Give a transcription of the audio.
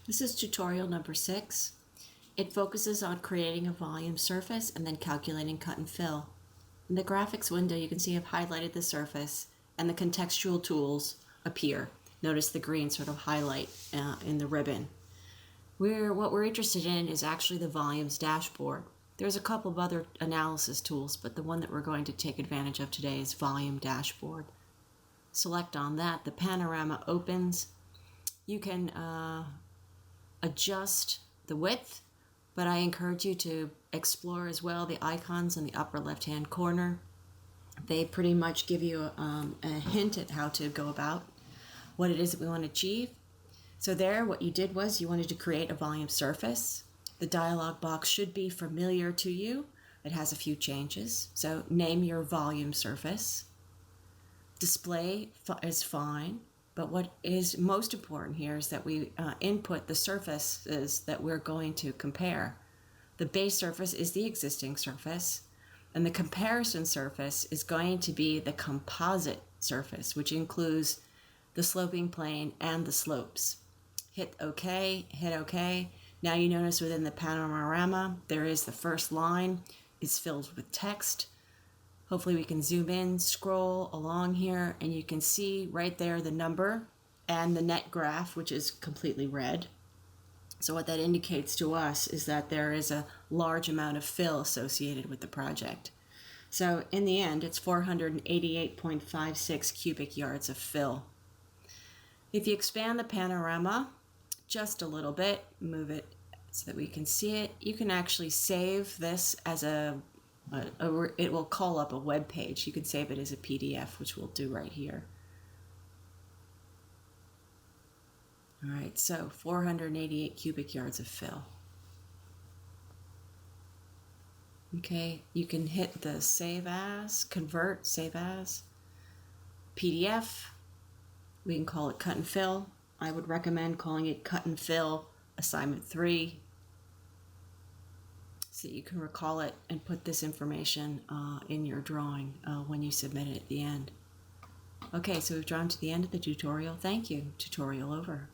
This is tutorial number 6. It focuses on creating a volume surface and then calculating cut and fill. In the graphics window, you can see I've highlighted the surface and the contextual tools appear. Notice the green sort of highlight in the ribbon. What we're interested in is actually the volumes dashboard. There's a couple of other analysis tools, but the one that we're going to take advantage of today is volume dashboard. Select on that, the panorama opens. You can adjust the width, but I encourage you to explore as well the icons in the upper left-hand corner. They pretty much give you a hint at how to go about what it is that we want to achieve. So there, what you did was you wanted to create a volume surface. The dialog box should be familiar to you. It has a few changes. So name your volume surface. Display is fine. But what is most important here is that we input the surfaces that we're going to compare. The base surface is the existing surface, and the comparison surface is going to be the composite surface, which includes the sloping plane and the slopes. Hit OK, hit OK. Now you notice within the panorama, there is the first line is filled with text. Hopefully we can zoom in, scroll along here, and you can see right there the number and the net graph, which is completely red. So what that indicates to us is that there is a large amount of fill associated with the project. So in the end, it's 488.56 cubic yards of fill. If you expand the panorama just a little bit, move it so that we can see it, you can actually save this as it will call up a web page. You can save it as a PDF, which we'll do right here. All right, so 488 cubic yards of fill. Okay, you can hit the save as, convert, save as, PDF. We can call it cut and fill. I would recommend calling it cut and fill assignment 3. So you can recall it and put this information in your drawing when you submit it at the end. Okay, so we've drawn to the end of the tutorial. Thank you. Tutorial over.